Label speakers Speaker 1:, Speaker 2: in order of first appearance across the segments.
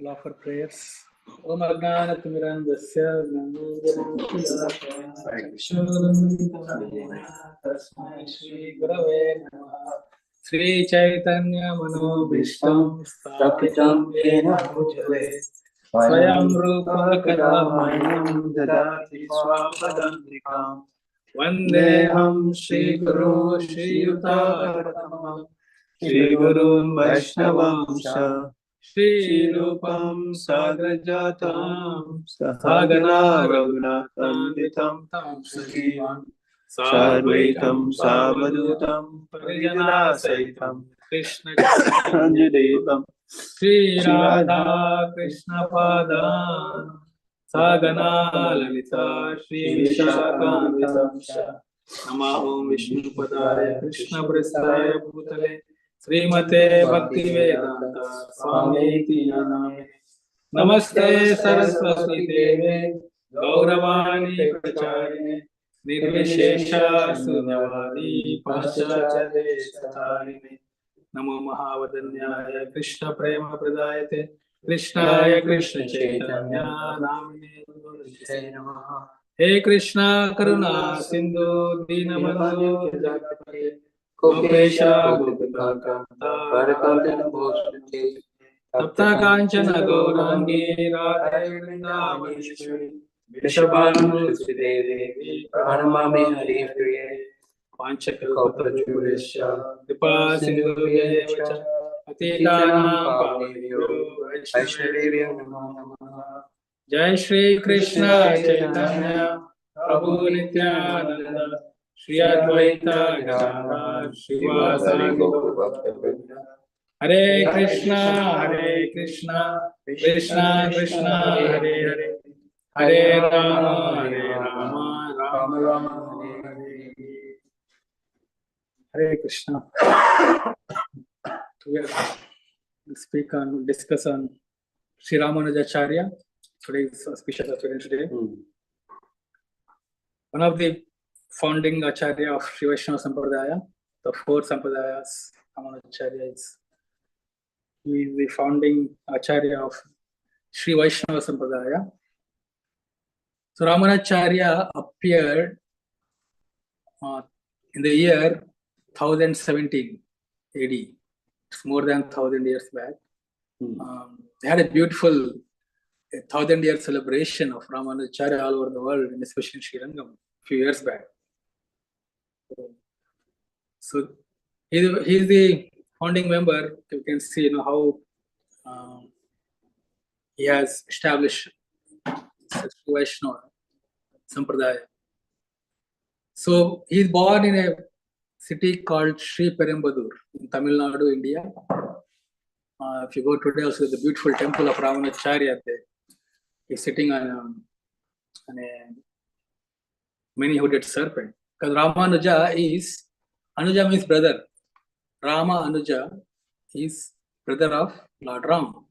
Speaker 1: Offer prayers. Om Agnanatimirandasya Tasmai Shri Gurave Namaha. Sri Chaitanya Manobhishtam Sthapitam Yena Bhutale Swayam Rupa Kadamayanam Dadati Swapadantikam Vandeham Shri Guru Shri Yutam Shri Guru Vaishnavamsha Shri Rupam Sagrajatam Sahagana Raghunatham Tam Sajivam Sarvaitam Savadutam Parijana Saitam Krishna Chandidevam Shri Radha Krishna Padan Sagana Lalita Shri Vishakamitam Namo Vishnu Padaya Krishna Prasthaya Bhutale Srimate Bhaktivedanta Swamiti Namine Namaste Saraswati Deve Gauravani Pracharine Nirvishesha Sunyavadi Paschachate Satarine Namo Mahavadanyaya Krishna Prema Pradayate Krishnaya Krishna Chaitanya Namine Namaste Namaha He Krishna Karuna Sindhu Dinabandhu Jagapate Gopesha Gopikanta Bharakantana Bhosmati Tapta Kanchana Gaurangi Radha Vrindavameshwari Vishabhanusuti Devi Pranamami Hari Priye Panchakalpatarujureshya Kripa Sindhubhyevacha Patitanam Pavanebhyo Vaishnavebhyo Namo Namaha Jai Shri Krishna Chaitanya Prabhu Nityananda Shri Advaita Gadadhar Srivasadi Gaurabhakta Hare Krishna Krishna Krishna Hare Hare Hare Rama Rama Rama Hare Hare Krishna. Together. discuss on Sri Ramanujacharya. Today's auspicious Auspicious day. One of the founding Acharya of Sri Vaishnava Sampradaya, the four Sampradayas, Ramanujacharya he is the founding Acharya of Sri Vaishnava Sampradaya. So Ramanujacharya appeared in the year 1017 AD. It's more than 1000 years back. They had a beautiful 1000-year celebration of Ramanujacharya all over the world, and especially in Sri Lanka, a few years back. So he is the founding member. You can see how he has established Sri Vaishnava Sampradaya. So he is born in a city called Sri Perumbudur in Tamil Nadu, India. If you go today, also the beautiful temple of Ramanujacharya there. He's sitting on a many-hooded serpent. Because Ramanuja Anuja means brother. Rama Anuja is brother of Lord Ram.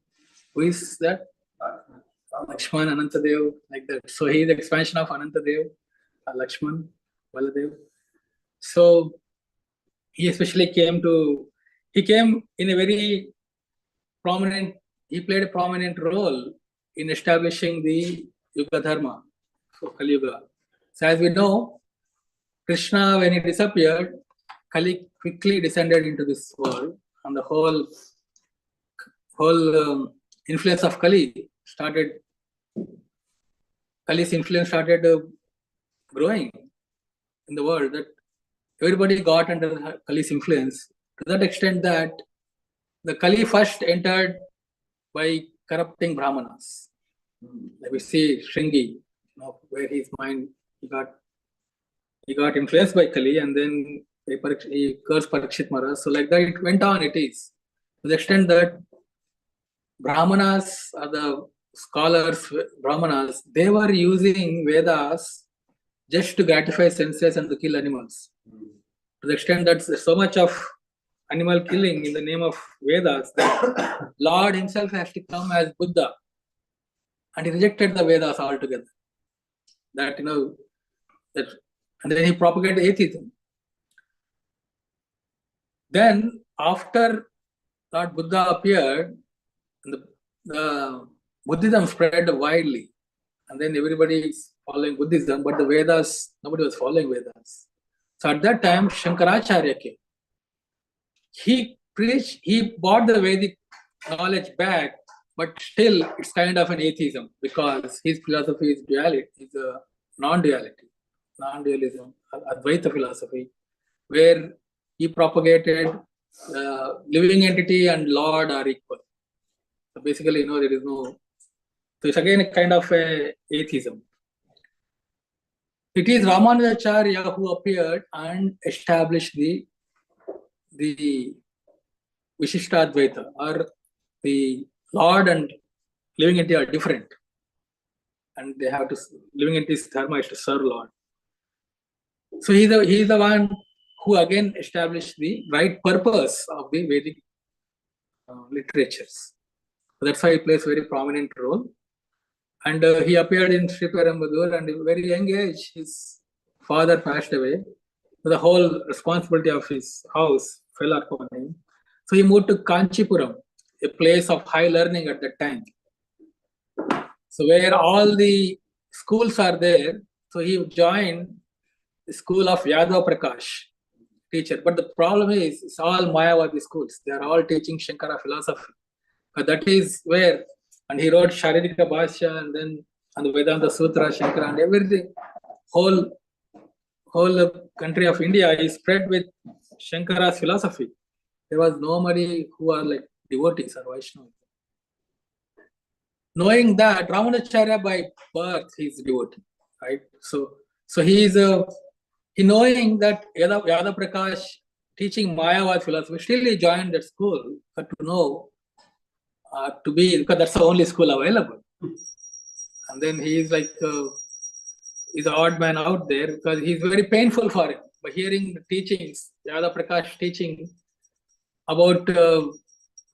Speaker 1: Who is that? Lakshman, Anantadev, like that. So he is the expansion of Anantadev, Lakshman, Baladev. So he especially came in a very prominent, he played a prominent role in establishing the Yuga Dharma, so Kali Yuga. So as we know, Krishna, when he disappeared, Kali quickly descended into this world, and the whole influence of Kali's influence started growing in the world, that everybody got under Kali's influence to that extent that the Kali first entered by corrupting Brahmanas. Like we see Shringi, where his mind he got influenced by Kali, and then he cursed Parikshit Maharaj. So like that it went on. It is to the extent that Brahmanas, or the scholars, Brahmanas, they were using Vedas just to gratify senses and to kill animals. To the extent that there's so much of animal killing in the name of Vedas that Lord himself has to come as Buddha, and he rejected the Vedas altogether. And then he propagated atheism. Then after Lord Buddha appeared, the Buddhism spread widely, and then everybody is following Buddhism, but the Vedas, nobody was following Vedas. So at that time, Shankaracharya came. He brought the Vedic knowledge back, but still it's kind of an atheism, because his philosophy is duality, is a non-dualism, Advaita philosophy, where he propagated living entity and Lord are equal. So basically, there is no. So it's again a kind of atheism. It is Ramanujacharya who appeared and established the Vishishtadvaita, or the Lord and living entity are different, and they have to, living entity's dharma is to serve Lord. So he is the one who again established the right purpose of the Vedic literatures. So that's why he plays a very prominent role. And he appeared in Sri Perumbudur, and at a very young age, his father passed away. So the whole responsibility of his house fell upon him. So he moved to Kanchipuram, a place of high learning at that time. So where all the schools are there, so he joined the school of Yadav Prakash, teacher. But the problem is, it's all Mayavadi schools. They are all teaching Shankara philosophy. But that is where, and he wrote Sharirika Bhashya, and then and the Vedanta Sutra, Shankara, and everything. Whole country of India is spread with Shankara's philosophy. There was nobody who are like devotees or Vaishnavas. Knowing that, Ramanujacharya by birth he is a devotee, right? So he is knowing that Yadav Prakash teaching Mayavad philosophy, still he joined that school to know, because that's the only school available. And then he is like, he's an odd man out there, because he's very painful for him. By hearing the teachings, Yadav Prakash teaching about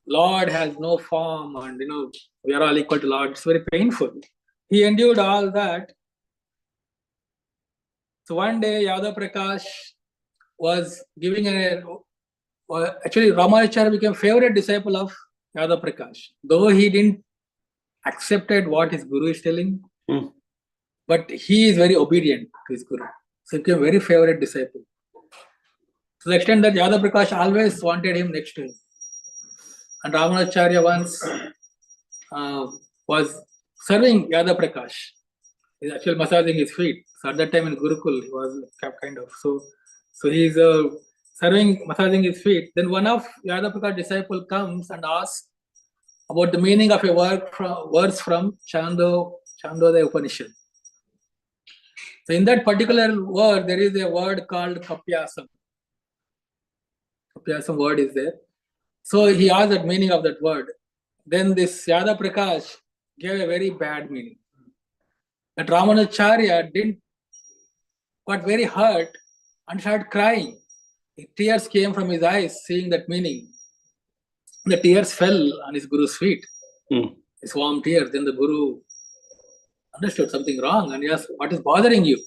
Speaker 1: Lord has no form and we are all equal to Lord. It's very painful. He endured all that. So one day Yadav Prakash was giving actually Ramanujacharya became favorite disciple of Yadav Prakash. Though he didn't accepted what his guru is telling, but he is very obedient to his guru. So he became very favorite disciple. To the extent that Yadav Prakash always wanted him next to him. And Ramanujacharya once was serving Yadav Prakash. He's actually massaging his feet. So at that time in Gurukul, he was kind of. So he's massaging his feet. Then one of Yadav Prakash disciple comes and asks about the meaning of a verse from Chandogya Upanishad. So in that particular word, there is a word called Kapyasam. Kapyasam word is there. So he asked the meaning of that word. Then this Yadav Prakash gave a very bad meaning. That Ramanujacharya got very hurt and started crying. The tears came from his eyes seeing that meaning. The tears fell on his guru's feet. His warm tears. Then the guru understood something wrong and he asked, what is bothering you?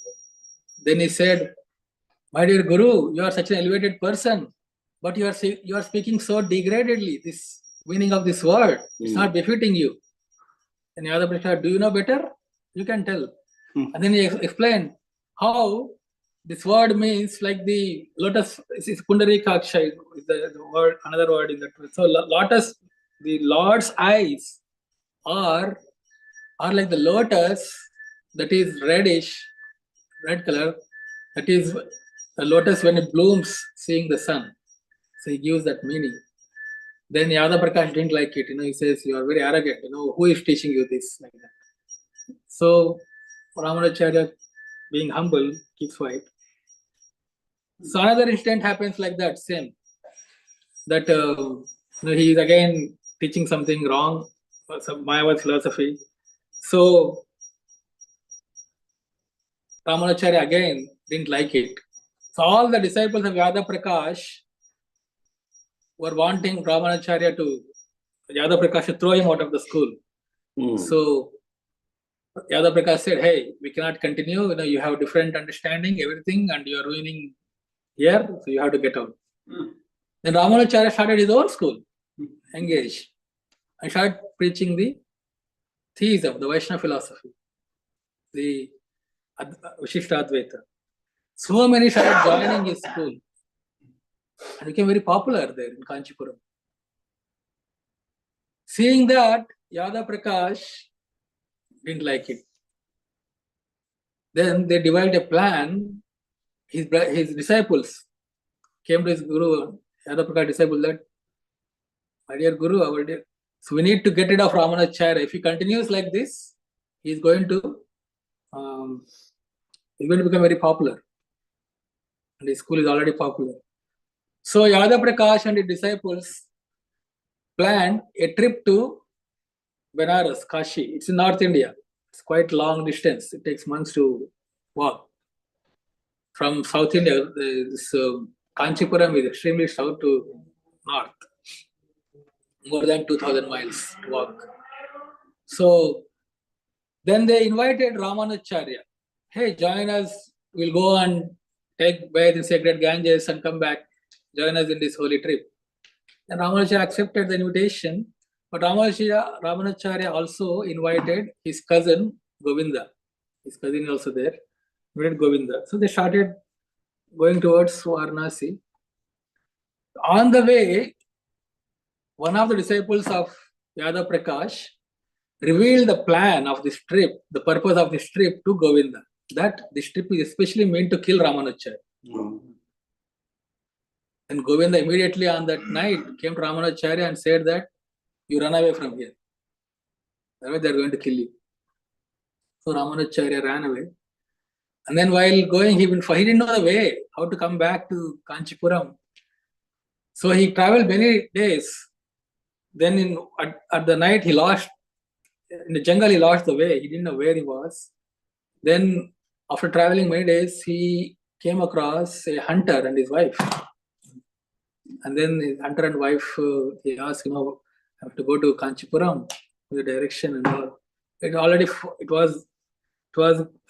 Speaker 1: Then he said, my dear guru, you are such an elevated person, but you are speaking so degradedly. This meaning of this word, it's not befitting you. And the other person, do you know better? You can tell. And then he explained how this word means like the lotus. It's Pundarikaksha is the word, another word in that. So lotus, the Lord's eyes are like the lotus that is reddish, red color. That is the lotus when it blooms, seeing the sun. So he gives that meaning. Then Yadav Prakash didn't like it. He says, you are very arrogant. Who is teaching you this? Like that. So Ramanujacharya, being humble, keeps quiet. So another incident happens like that, same. That he is again teaching something wrong, some Mayavad philosophy. So Ramanujacharya again didn't like it. So all the disciples of Yadav Prakash were wanting Ramanujacharya to throw him out of the school. So Yadav Prakash said, hey, we cannot continue. You have different understanding, everything, and you are ruining here, so you have to get out. Then Ramanujacharya started his own school, engaged, and started preaching the theism, the Vaishnava philosophy, the Vishishta Advaita. So many started joining his school and became very popular there in Kanchipuram. Seeing that, Yadav Prakash didn't like it. Then they devised a plan. His disciples came to his guru, Yadav Prakash disciple, that, my dear guru, so we need to get rid of Ramanujacharya. If he continues like this, he's going to become very popular. And his school is already popular. So Yadav Prakash and his disciples planned a trip to Benares, Kashi. It's in North India. It's quite long distance. It takes months to walk. From South India, this Kanchipuram is extremely south to north. More than 2,000 miles to walk. So then they invited Ramanujacharya. Hey, join us. We'll go and take bath in sacred Ganges and come back. Join us in this holy trip. And Ramanujacharya accepted the invitation. But Ramanujacharya also invited his cousin Govinda. His cousin is also there. Invited Govinda. So they started going towards Varanasi. On the way, one of the disciples of Yadav Prakash revealed the plan of this trip, the purpose of this trip to Govinda. That this trip is especially meant to kill Ramanujacharya. And Govinda immediately on that night came to Ramanujacharya and said that you run away from here. Otherwise they are going to kill you. So Ramanujacharya ran away. And then while going, he didn't know the way, how to come back to Kanchipuram. So he traveled many days. Then at the night he lost, in the jungle he lost the way. He didn't know where he was. Then after traveling many days, he came across a hunter and his wife. And then his hunter and wife, he asked, I have to go to Kanchipuram, the direction and all. It was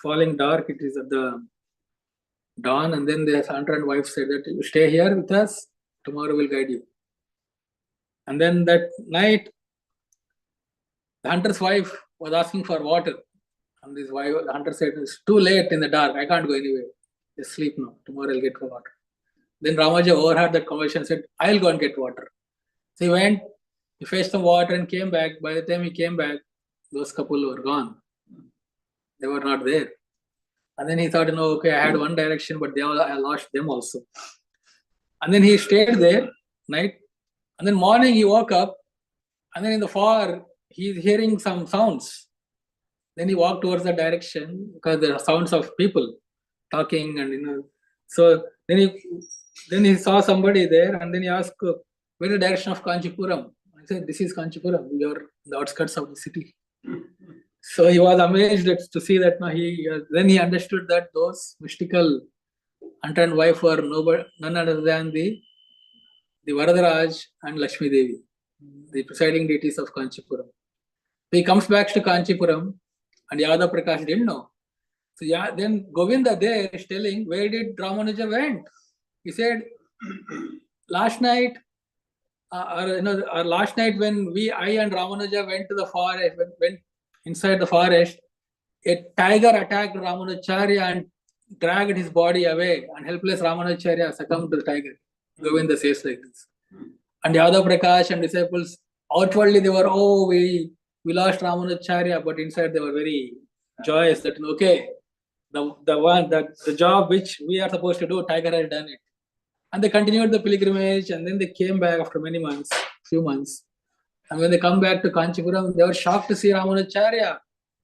Speaker 1: falling dark. It is at the dawn, and then the hunter and wife said that you stay here with us. Tomorrow we'll guide you. And then that night, the hunter's wife was asking for water. And his wife, the hunter said, it's too late in the dark. I can't go anywhere. Just sleep now. Tomorrow I'll get the water. Then Ramanuja overheard that conversation and said, I'll go and get water. So he went, he fetched some water and came back. By the time he came back, those couple were gone. They were not there. And then he thought, okay, I had one direction, but I lost them also. And then he stayed there night. And then morning he woke up. And then in the far, he's hearing some sounds. Then he walked towards the direction because there are sounds of people talking and So then he saw somebody there, and then he asked, where is the direction of Kanchipuram? I said, this is Kanchipuram. We are in the outskirts of the city. So he was amazed to see that. Then he understood that those mystical hunter and wife were none other than the Varadaraj and Lakshmi Devi, the presiding deities of Kanchipuram. So he comes back to Kanchipuram, and Yadav Prakash didn't know. So then Govinda there is telling, where did Ramanuja went? He said, last night, last night when I and Ramanuja went to the forest, went inside the forest, a tiger attacked Ramanujacharya and dragged his body away, and helpless Ramanujacharya succumbed to the tiger. Govinda says like this. And Yadav Prakash and disciples, outwardly they were, we lost Ramanujacharya, but inside they were very joyous that, the job which we are supposed to do, tiger has done it. And they continued the pilgrimage, and then they came back after few months. And when they come back to Kanchipuram, they were shocked to see Ramanujacharya.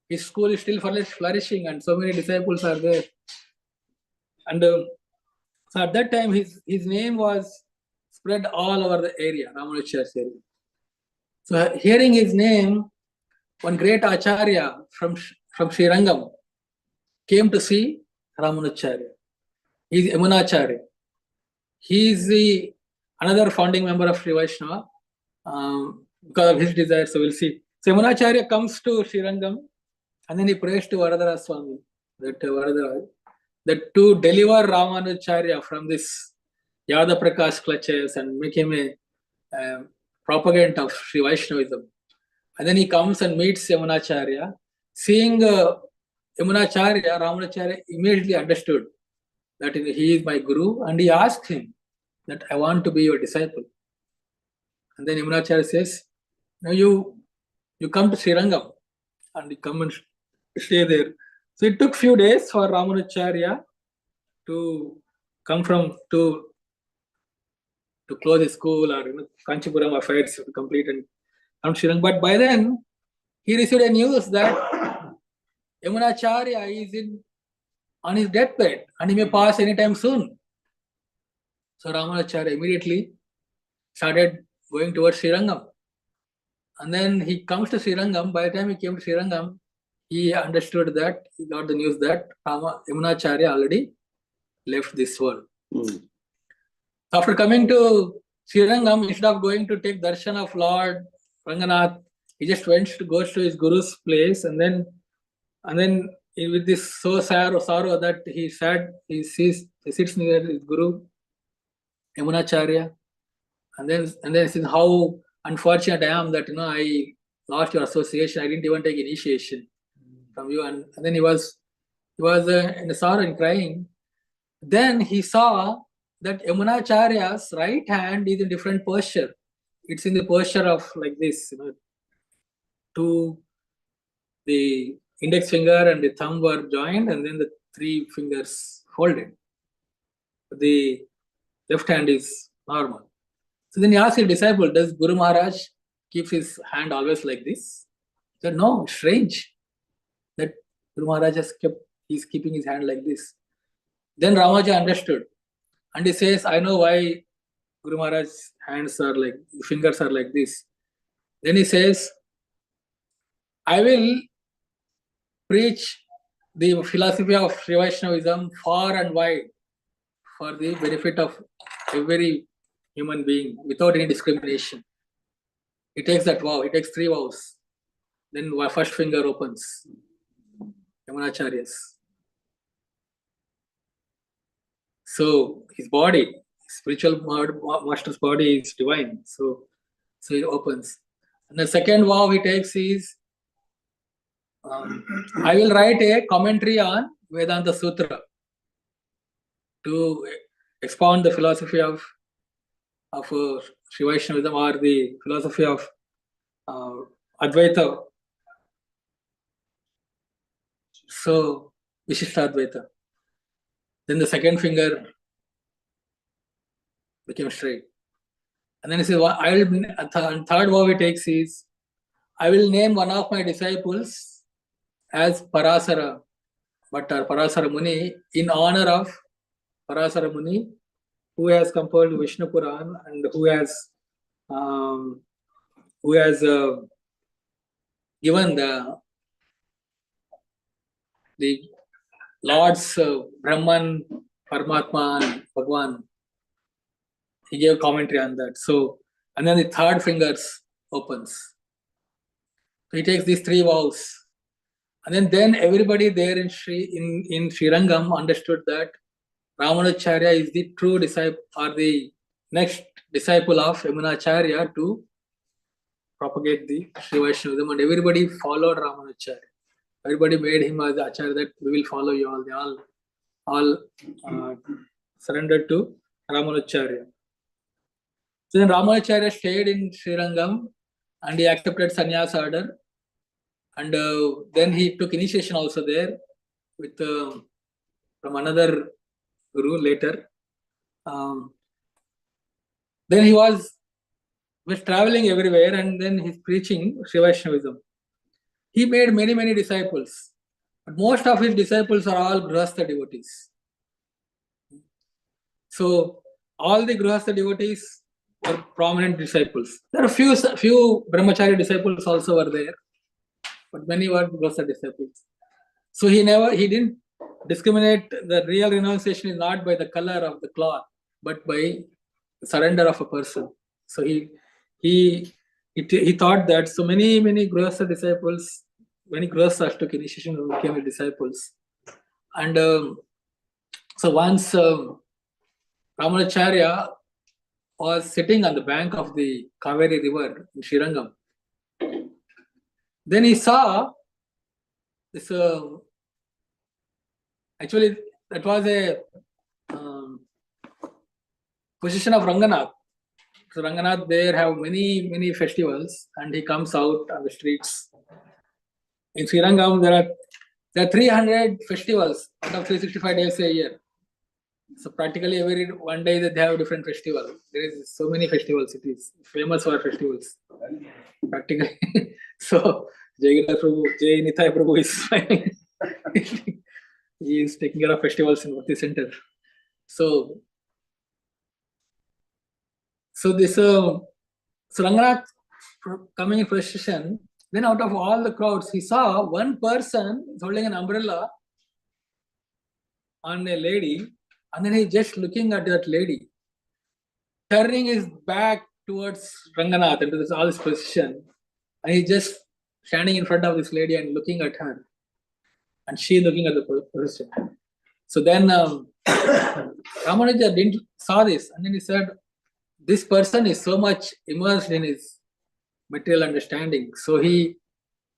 Speaker 1: His school is still flourishing, and so many disciples are there. And so at that time, his name was spread all over the area, Ramanujacharya's area. So hearing his name, one great Acharya from Sri Rangam came to see Ramanujacharya. He is Yamunacharya. He is another founding member of Sri Vaishnava because of his desire. So we'll see. So Yamunacharya comes to Sri Rangam, and then he prays to Varadara Swami that to deliver Ramanujacharya from this Yadav Prakash clutches and make him a propaganda of Sri Vaishnavism. And then he comes and meets Yamunacharya. Seeing Yamunacharya, Ramanujacharya immediately understood that he is my guru, and he asked him that I want to be your disciple. And then Yamunacharya says, you come to Sri Rangam and you come and stay there. So it took few days for Ramanujacharya to come to close his school or Kanchipuram affairs to complete and come to Sri Rangam. But by then he received a news that Yamunacharya is on his deathbed and he may pass anytime soon. So Ramanujacharya immediately started going towards Sri Rangam. And then he comes to Sri Rangam. By the time he came to Sri Rangam, he understood that, he got the news that Yamunacharya already left this world. After coming to Sri Rangam, instead of going to take darshan of Lord Ranganath, he just goes to his guru's place, and then with this sorrow that he sits near his guru Yamunacharya, and then says, how unfortunate I am that I lost your association. I didn't even take initiation from you. And then he was in sorrow and crying. Then he saw that Yamunacharya's right hand is in different posture. It's in the posture of like this, two, the index finger and the thumb were joined, and then the three fingers folded. The left hand is normal. So then he asked his disciple, does Guru Maharaj keep his hand always like this? He said, no, strange that Guru Maharaj he's keeping his hand like this. Then Ramanuja understood, and he says, I know why Guru Maharaj's fingers are like this. Then he says, I will preach the philosophy of Sri Vaishnavism far and wide for the benefit of every human being without any discrimination. he takes that vow. He takes 3 vows. Then first finger opens. Yamunacharya's. So his body, spiritual master's body is divine. So he opens. And the second vow he takes is, I will write a commentary on Vedanta Sutra to expound the philosophy of Sri Vaishnavism, or the philosophy of Advaita. So Vishishtadvaita. Then the second finger became straight. And then he says, third vow he takes is, I will name one of my disciples as Parasara Bhattar, Parasara Muni, in honor of Parasara Muni, who has compiled Vishnu Puran and who has given the Lord's Brahman, Paramatma, and Bhagwan. He gave commentary on that. So, and then the third fingers opens. So he takes these 3 vows. And then everybody there in Srirangam understood that Ramanujacharya is the true disciple, or the next disciple of Yamunacharya, to propagate the Sri Vaishnavism, and everybody followed Ramanujacharya. Everybody made him as the Acharya, that we will follow you all. They all surrendered to Ramanujacharya. So then Ramanujacharya stayed in Srirangam and he accepted sannyas order. And then he took initiation also there with from another guru later. Then he was traveling everywhere, and then he's preaching Sri Vaishnavism. He made many disciples, but most of his disciples are all Grihastha devotees. So all the Grihastha devotees are prominent disciples. There are few Brahmachari disciples also were there, but many were Grihastha disciples. So he didn't discriminate. The real renunciation is not by the color of the cloth, but by the surrender of a person. So he thought that so many Grihastha disciples, many Grihasthas took initiation and became disciples. And so once Ramanujacharya was sitting on the bank of the Kaveri river in Srirangam. Then he saw this, actually that was a position of Ranganath. So Ranganath there have many festivals, and he comes out on the streets. In Srirangam there are 300 festivals out of 365 days a year. So practically every one day that they have a different festival. There is so many festivals. It is famous for festivals. Practically. So Jai Nithai Prabhu is smiling. He is taking care of festivals in Bhakti Center. So this Ranganath coming in procession. Then out of all the crowds, he saw one person holding an umbrella on a lady, and then he's just looking at that lady, turning his back towards Ranganath into all this position, and he's just standing in front of this lady and looking at her, and she looking at the position. So then Ramanuja didn't saw this, and then he said, "This person is so much immersed in his material understanding." So he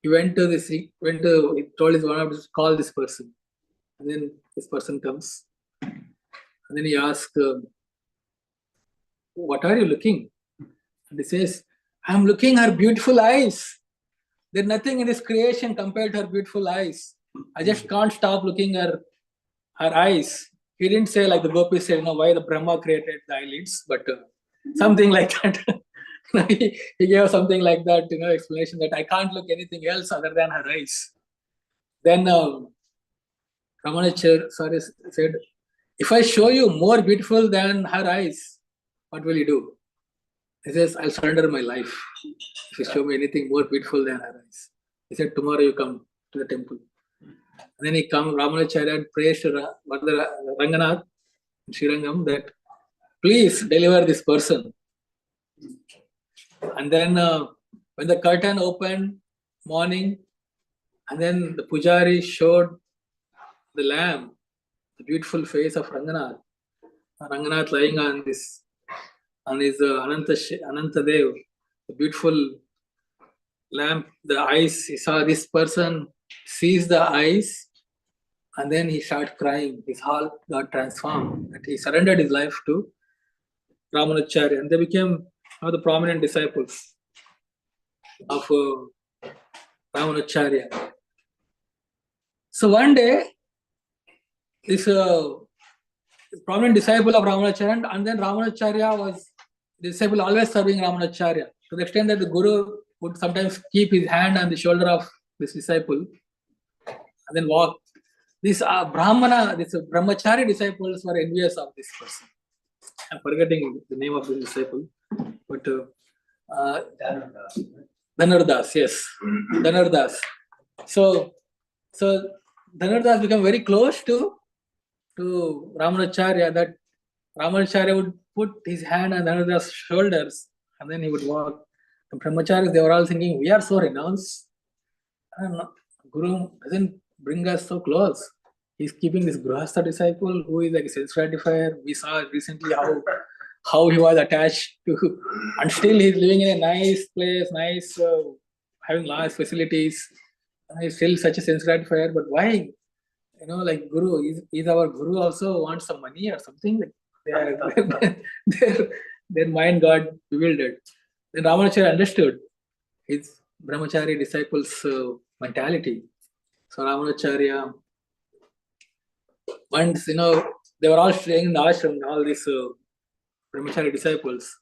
Speaker 1: told his one to call this person, and then this person comes, and then he asked, "What are you looking?" And he says, "I'm looking her beautiful eyes. There's nothing in this creation compared to her beautiful eyes. I just can't stop looking her eyes." He didn't say like the gopis said, why the Brahma created the eyelids, but something like that. He gave something like that, explanation that I can't look anything else other than her eyes. Then Ramanujacharya said, "If I show you more beautiful than her eyes, what will you do?" He says, "I'll surrender my life if you show me anything more beautiful than her eyes." He said, "Tomorrow you come to the temple." And then he comes, Ramanujacharya, and prays to Ranganath in Srirangam that, "Please deliver this person." And then When the curtain opened, morning, and then the pujari showed the lamb, the beautiful face of Ranganath. Ranganath lying on his Ananta Dev, the beautiful lamp, the eyes. He saw this person, sees the eyes, and then he started crying. His heart got transformed. And he surrendered his life to Ramanujacharya, and they became one of the prominent disciples of Ramanujacharya. So one day, this prominent disciple of Ramanujacharya, and then Ramanujacharya was the disciple always serving Ramanujacharya, to the extent that the Guru would sometimes keep his hand on the shoulder of this disciple and then walk. These brahmachari disciples were envious of this person. I'm forgetting the name of the disciple, but Dhanurdas, yes, Dhanurdas. So Dhanurdas became very close to Ramanujacharya, that Ramanujacharya would put his hand on Dhanurdas' shoulders and then he would walk. The brahmacharis, they were all thinking, we are so renounced. Guru doesn't bring us so close. He's keeping this grahastha disciple who is like a self-gratifier. We saw recently how he was attached to, and still he's living in a nice place, having large facilities. He's still such a self-gratifier. But why? Like Guru, is our Guru also wants some money or something? Their mind got bewildered. Then Ramanujacharya understood his brahmachari disciples' mentality. So Ramanujacharya, once, they were all staying in the ashram, all these brahmachari disciples.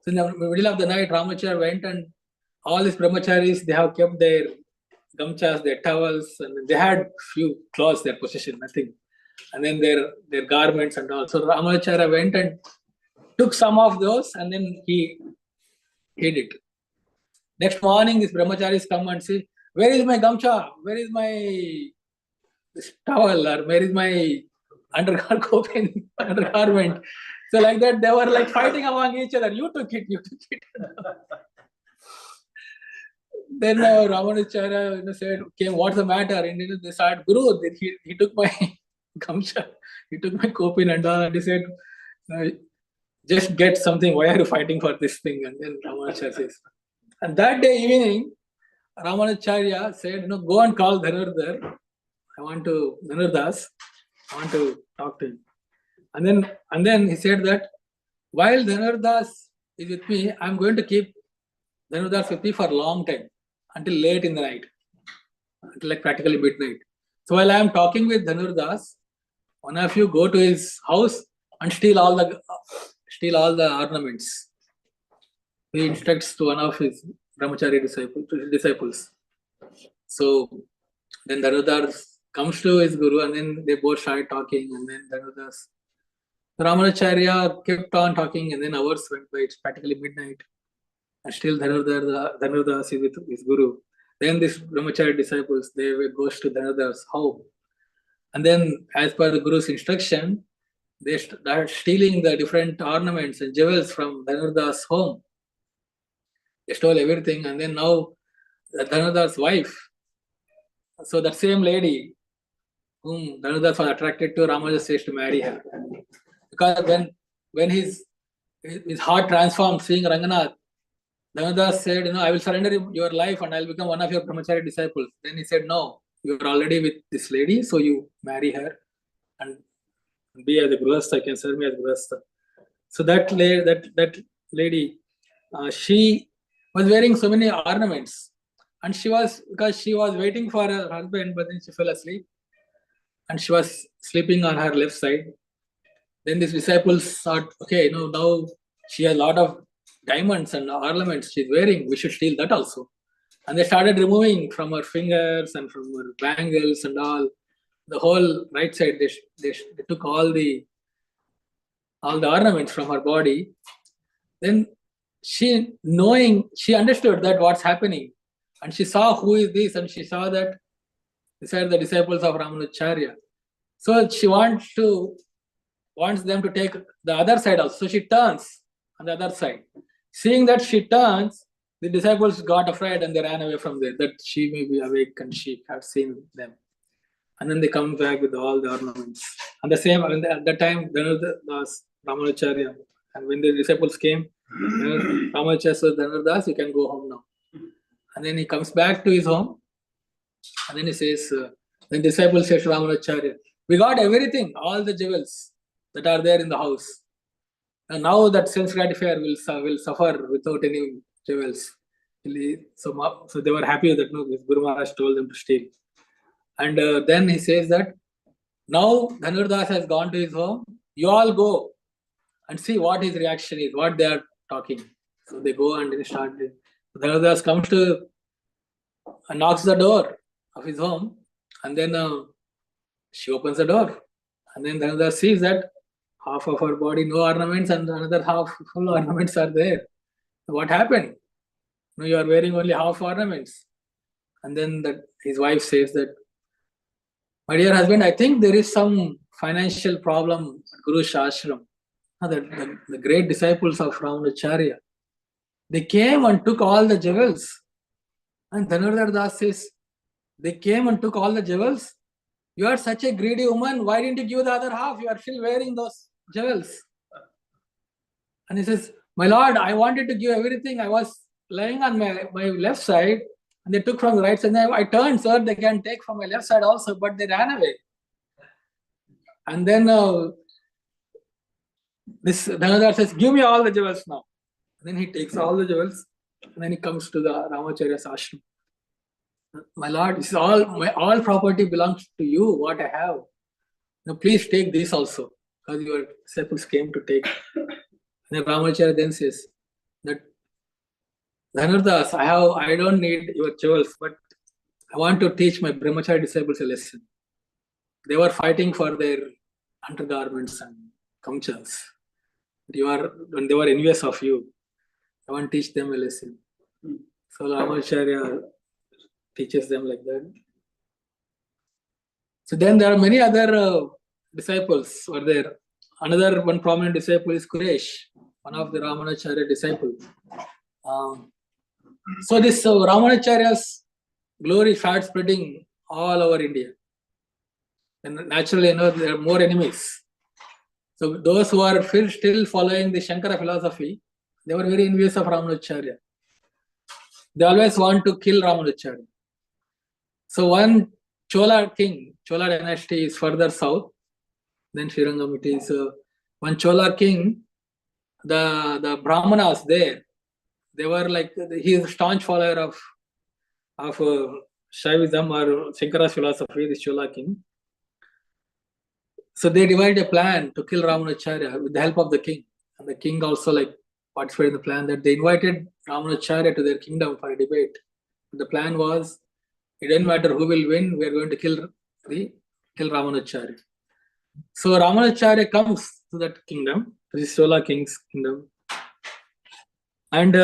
Speaker 1: So in the middle of the night, Ramanujacharya went, and all these brahmacharis, they have kept their gamchas, their towels, and they had few clothes, their possession, nothing. And then their garments and all. So Ramanujacharya went and took some of those, and then he hid it. Next morning, these brahmacharis come and say, where is my gamcha? Where is my towel? Or where is my undergarment? So like that, they were like fighting among each other. You took it. Then Ramanujacharya said, came, what's the matter? And they said, Guru, he took my gamcha, he took my kopin and all. And he said, just get something. Why are you fighting for this thing? And then Ramanujacharya says, and that day evening, Ramanujacharya said, go and call Dhanurdas. Dhanurdas, I want to talk to him. And then he said that while Dhanurdas is with me, I'm going to keep Dhanurdas with me for a long time, until late in the night, until like practically midnight. So while I am talking with Dhanurdas, one of you go to his house and steal all the ornaments. He instructs to one of his brahmachari disciples. So then Dhanurdas comes to his guru, and then they both started talking, and then Ramanujacharya kept on talking, and then hours went by. It's practically midnight, and still Dhanurdas is with his guru. Then these brahmachari disciples, they goes to Dhanurdas' home, and then as per the guru's instruction, they start stealing the different ornaments and jewels from Dhanurdas' home. They stole everything, and then now Dhanurdas' wife, so that same lady whom Dhanurdas was attracted to, Ramanuja says to marry her. Because when his heart transformed seeing Ranganath, Dhanurdas said, I will surrender your life and I will become one of your brahmachari disciples. Then he said, no, you are already with this lady, so you marry her and be as a grahastha, can serve me as grahastha. So that lady, she was wearing so many ornaments, and because she was waiting for her husband, but then she fell asleep, and she was sleeping on her left side. Then these disciples thought, okay, now she has a lot of diamonds and ornaments she's wearing, we should steal that also. And they started removing from her fingers and from her bangles and all, the whole right side. They took all the ornaments from her body. Then she understood that what's happening, and she saw who is this, and she saw that these are the disciples of Ramanujacharya. So she wants them to take the other side also. So she turns on the other side. Seeing that she turns, The disciples got afraid and they ran away from there, that she may be awake and she had seen them. And then they come back with all the ornaments. And the same, at that time, Dhanurdas, Ramanujacharya, and when the disciples came, Ramanujacharya said, Dhanurdas, you can go home now. And then he comes back to his home, and then he says, the disciple says to Ramanujacharya, we got everything, all the jewels that are there in the house. And now that sense gratifier will suffer without any jewels. So they were happy that no, Guru Maharaj told them to steal. And then he says that now Dhanurdas has gone to his home. You all go and see what his reaction is, what they are talking. So they go and then start. Dhanurdas comes to and knocks the door of his home, and then she opens the door, and then Dhanurdas sees that half of her body no ornaments and another half full ornaments are there. What happened? No, you are wearing only half ornaments. And then his wife says that, my dear husband, I think there is some financial problem at Guru's ashram. The great disciples of Ramanujacharya, they came and took all the jewels. And Dhanurdas Das says, they came and took all the jewels. You are such a greedy woman. Why didn't you give the other half? You are still wearing those jewels. And he says, my lord, I wanted to give everything. I was lying on my left side, and they took from the right side. And I turned, sir, they can take from my left side also, but they ran away. And then this Dhanurdas says, give me all the jewels now. And then he takes all the jewels, and then he comes to the Ramacharya's ashram. My lord, this is all property belongs to you, what I have. Now please take this also, because your disciples came to take. And then Ramacharya then says that, Dhanurdas, I don't need your jewels, but I want to teach my brahmachari disciples a lesson. They were fighting for their undergarments and kamchas. When they were envious of you, I want to teach them a lesson. So Ramacharya teaches them like that. So then there are many other disciples were there. Another one prominent disciple is Quresh, one of the Ramanujacharya disciples. So this Ramanujacharya's glory starts spreading all over India. And naturally, there are more enemies. So those who are still following the Shankara philosophy, they were very envious of Ramanujacharya. They always want to kill Ramanujacharya. So one Chola king, Chola dynasty is further south than Srirangam. It is one Chola king, the Brahmanas there, they were like, he is a staunch follower of Shaivism or Shankara's philosophy, this Chola king. So they divided a plan to kill Ramanujacharya with the help of the king. And the king also participated in the plan that they invited Ramanujacharya to their kingdom for a debate. The plan was, it didn't matter who will win, we are going to kill Ramanujacharya. So Ramanujacharya comes to that kingdom, to this Chola king's kingdom. And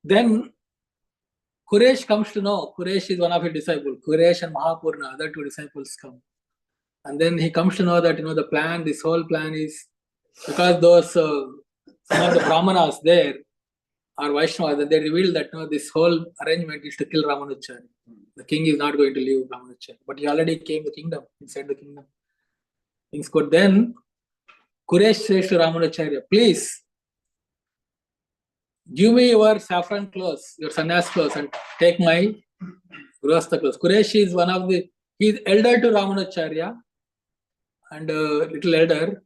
Speaker 1: then Quresh comes to know. Quresh is one of his disciples. Quresh and Mahapurna, other two disciples come. And then he comes to know that, the plan, this whole plan is because those, some of the Brahmanas there are Vaishnavas, that they revealed that this whole arrangement is to kill Ramanujacharya. The king is not going to leave Ramanujacharya. But he already came the kingdom, inside the kingdom. Things good. Then Quresh says to Ramanujacharya, please, give me your saffron clothes, your sannyas clothes, and take my grihastha clothes. Quresh is he is elder to Ramanujacharya and little elder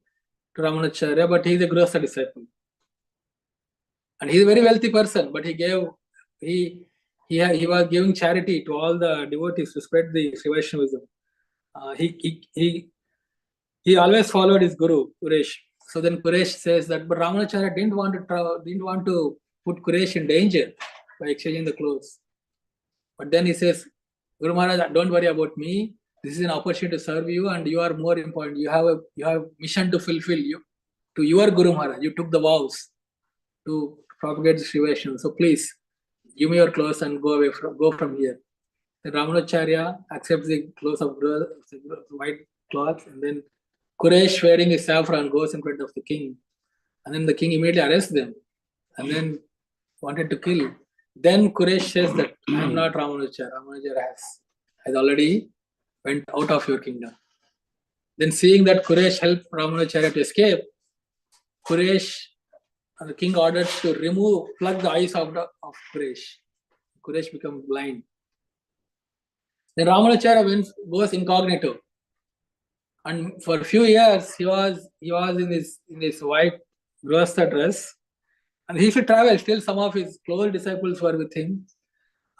Speaker 1: to Ramanujacharya, but he is a grihastha disciple. And he is a very wealthy person, but he was giving charity to all the devotees to spread the Sri Vaishnavism. He always followed his guru, Quresh. So then Quresh says that, but Ramanujacharya didn't want to put Quresh in danger by exchanging the clothes. But then he says, Guru Maharaj, don't worry about me. This is an opportunity to serve you, and you are more important. You have a mission to fulfill to your Guru Maharaj. You took the vows to propagate the Sri Vaishnava. So please, give me your clothes and go from here. Then Ramanujacharya accepts the clothes of white cloth, and then Quresh, wearing his saffron, goes in front of the king. And then the king immediately arrests them. And then wanted to kill. Then Quraysh says that I am not Ramanujacharya. Ramanujacharya has already went out of your kingdom. Then seeing that Quraysh helped Ramanujacharya to escape, Quraysh, the king ordered to plug the eyes of Quraysh. Quraysh become blind. Then Ramanujacharya goes incognito. And for a few years, he was in his white grihastha dress, and he should travel. Still, some of his close disciples were with him,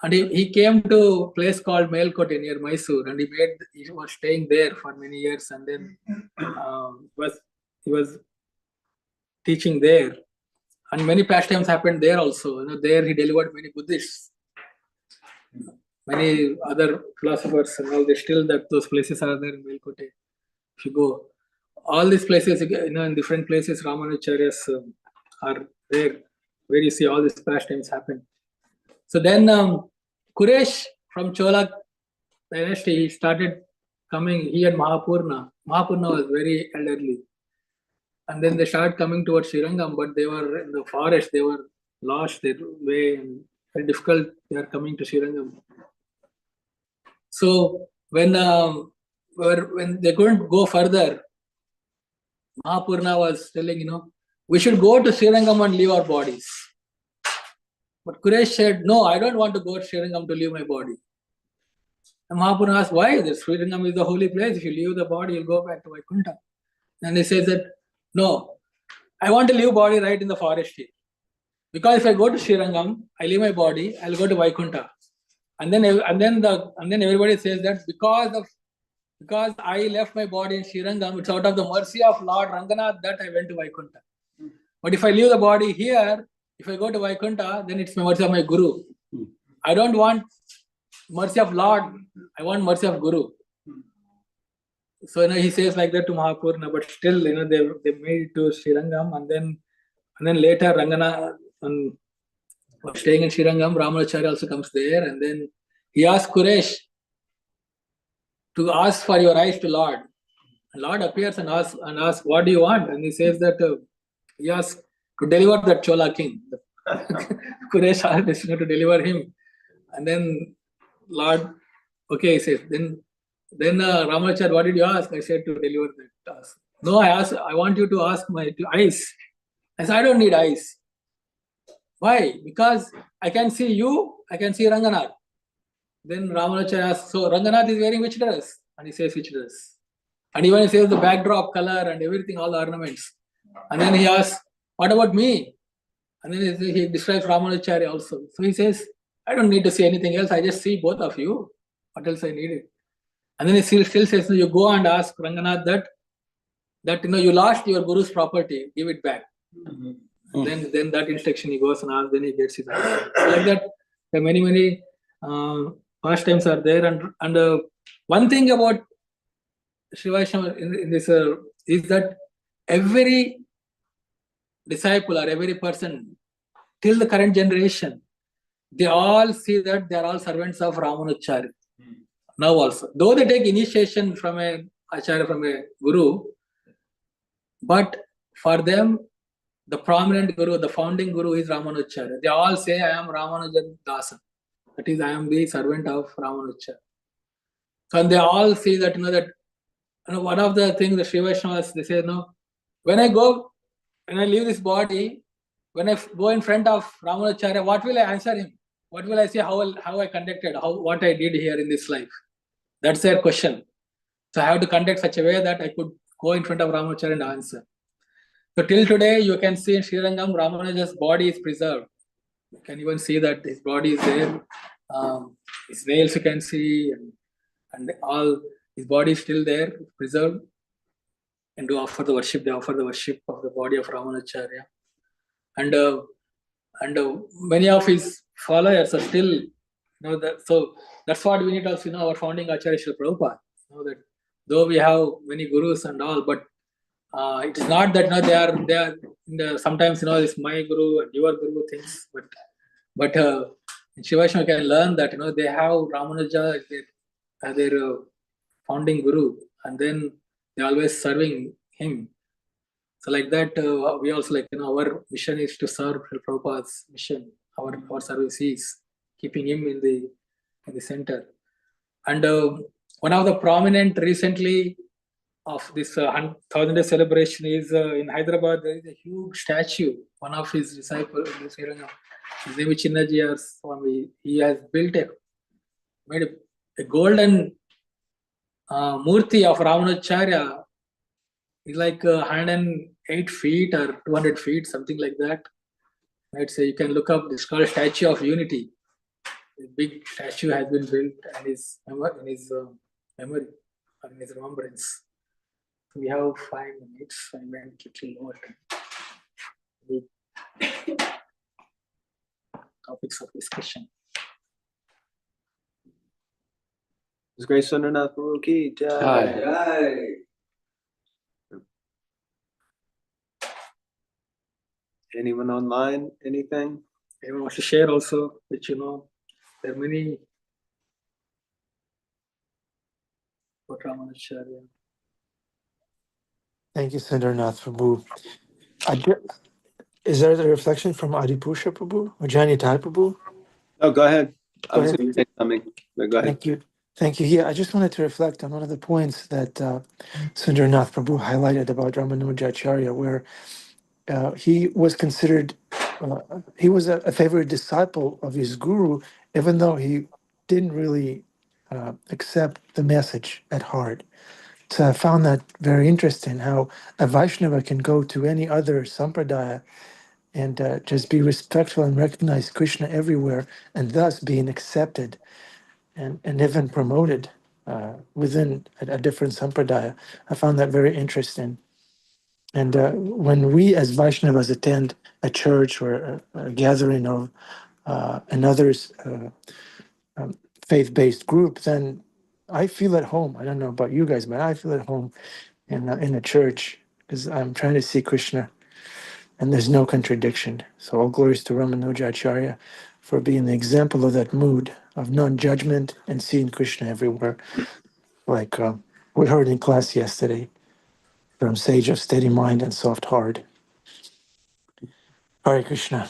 Speaker 1: and he came to a place called Melkote near Mysore, and he was staying there for many years, and then he was teaching there, and many pastimes happened there also. There he delivered many Buddhists, many other philosophers, and all. Those places are there in Melkote. If you go, all these places, in different places, Ramanujacharyas are there, where you see all these pastimes happen. So then Quraysh from Chola dynasty, he started coming, he and Mahapurna. Mahapurna was very elderly. And then they started coming towards Srirangam, but they were in the forest, they were lost their way, and very difficult they are coming to Srirangam. So when they couldn't go further, Mahapurna was telling, we should go to Srirangam and leave our bodies. But Quraysh said, no, I don't want to go to Srirangam to leave my body. And Mahapurna asked, why? The Srirangam is the holy place. If you leave the body, you'll go back to Vaikuntha. And he says that, no, I want to leave body right in the forest here. Because if I go to Srirangam, I leave my body, I'll go to Vaikuntha. And then everybody says that because I left my body in Srirangam, it's out of the mercy of Lord Ranganath that I went to Vaikuntha. But if I leave the body here, if I go to Vaikuntha, then it's my mercy of my Guru. I don't want mercy of Lord, I want mercy of Guru. So he says like that to Mahapurna, but still, they made it to Srirangam, and then later Ranganath staying in Srirangam, Ramanujacharya also comes there, and then he asks Quraysh to ask for your eyes to Lord. And Lord appears and asks, what do you want? And he says that he asks to deliver that Chola king. Quraysh asked to deliver him. And then Lord, okay, he says, then Ramanujacharya, what did you ask? I said to deliver that task. No, I want you to ask my eyes. I said, I don't need eyes. Why? Because I can see you, I can see Ranganath. Then Ramanujacharya asks, so Ranganath is wearing which dress? And he says, which dress? And even he says the backdrop color and everything, all the ornaments. And then he asks, what about me? And then he describes Ramanujacharya also. So he says, I don't need to see anything else. I just see both of you. What else I needed? And then he still says, you go and ask Ranganath that you lost your Guru's property, give it back. And then that instruction he goes and asks, then he gets his answer. So like that, there are many pastimes are there. And one thing about Sri Vaishnava in this is that every disciple or every person till the current generation, they all see that they are all servants of Ramanujacharya. Now also, though they take initiation from a Acharya, from a Guru, but for them, the prominent Guru, the founding Guru is Ramanujacharya. They all say, I am Ramanujan dasa. That is, I am the servant of Ramanujacharya. So and they all see that, one of the things the Sri Vaishnavas, they say, when I leave this body, when I go in front of Ramanujacharya, what will I answer him? What will I say? How I conducted? What I did here in this life? That's their question. So I have to conduct such a way that I could go in front of Ramanujacharya and answer. So till today, you can see in Srirangam, Ramanuja's body is preserved. You can even see that his body is there. His nails you can see, and all his body is still there, preserved. And to offer the worship, they offer the worship of the body of Ramanujacharya. And many of his followers are still, so that's what we need also, our founding Acharya Srila Prabhupada. That though we have many gurus and all, but it is not that they are sometimes it's my guru and your guru things, but in Sri Vaishnava can learn that they have Ramanuja as their founding guru, and then they are always serving him. So like that, we also our mission is to serve Prabhupada's mission our service is, keeping him in the center. And one of the prominent recently of this 1000 day celebration is in Hyderabad. There is a huge statue. One of his disciples, his name is Chinnajiyar Swami. He has made a golden murti of Ramanujacharya. It's like 108 feet or 200 feet, something like that. Right, so you can look up. It's called Statue of Unity. A big statue has been built in his memory or in his remembrance. We have 5 minutes. I went quickly over the topics of discussion.
Speaker 2: His Grace Sundarnath Prabhu ki jai. Anyone online? Anything?
Speaker 1: Anyone wants to share also, which there are many about Ramanujacharya.
Speaker 3: Thank you, Sundarnath Prabhu. Is there a reflection from Adipusha Prabhu or Janitai Prabhu?
Speaker 2: Oh, go ahead. I
Speaker 3: Go
Speaker 2: was
Speaker 3: ahead.
Speaker 2: going to say something, but go ahead.
Speaker 3: Thank you. Thank you. Yeah, I just wanted to reflect on one of the points that Sundarnath Prabhu highlighted about Ramanujacharya, where he was considered, he was a favorite disciple of his guru, even though he didn't really accept the message at heart. So I found that very interesting, how a Vaishnava can go to any other sampradaya and just be respectful and recognize Krishna everywhere, and thus being accepted and even promoted within a different sampradaya. I found that very interesting. And when we as Vaishnavas attend a church or a gathering of another's faith-based group, then I feel at home. I don't know about you guys, but I feel at home in a church because I'm trying to see Krishna, and there's no contradiction. So all glories to Ramanujacharya for being the example of that mood of non-judgment and seeing Krishna everywhere, like we heard in class yesterday from Sage of Steady Mind and Soft Heart. Hare Krishna.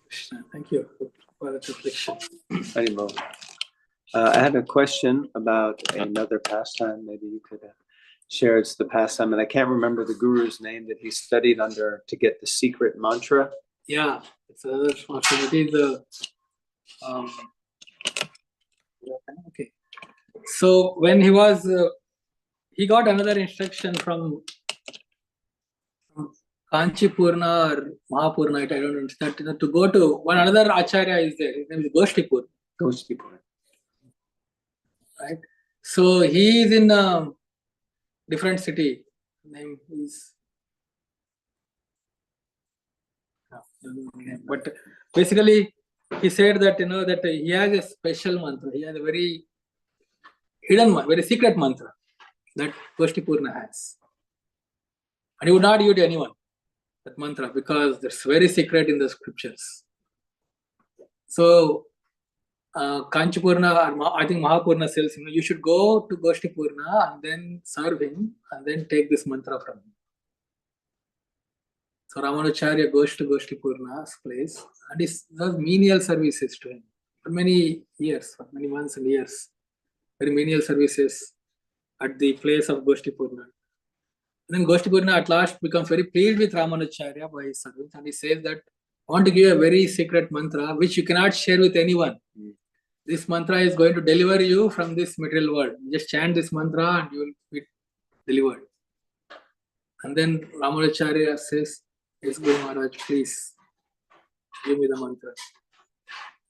Speaker 1: Krishna, thank you for that reflection.
Speaker 2: Haribol. I had a question about another pastime. Maybe you could share. It's the pastime, and I can't remember the guru's name that he studied under to get the secret mantra.
Speaker 1: Yeah, it's another responsibility. Okay. So when he was, he got another instruction from Kanchipurna or Mahapurna, I don't understand, to go to one another Acharya is there. His name is Goshtipur.
Speaker 2: Goshtipur.
Speaker 1: Right. So he is in a different city. Name is, but basically he said that that he has a special mantra. He has a very hidden, very secret mantra that Goshtipurna has, and he would not give it to anyone, that mantra, because it's very secret in the scriptures. So Kanchipurna, or I think Mahapurna tells him, you should go to Goshtipurna and then serve him and then take this mantra from him. So Ramanujacharya goes to Goshtipurna's place and he does menial services to him for many years, for many months and years. Very menial services at the place of Goshtipurna. And then Goshtipurna at last becomes very pleased with Ramanujacharya by his service, and he says that I want to give a very secret mantra which you cannot share with anyone. This mantra is going to deliver you from this material world. Just chant this mantra and you will be delivered. And then Ramanujacharya says, yes, Guru Maharaj, please give me the mantra.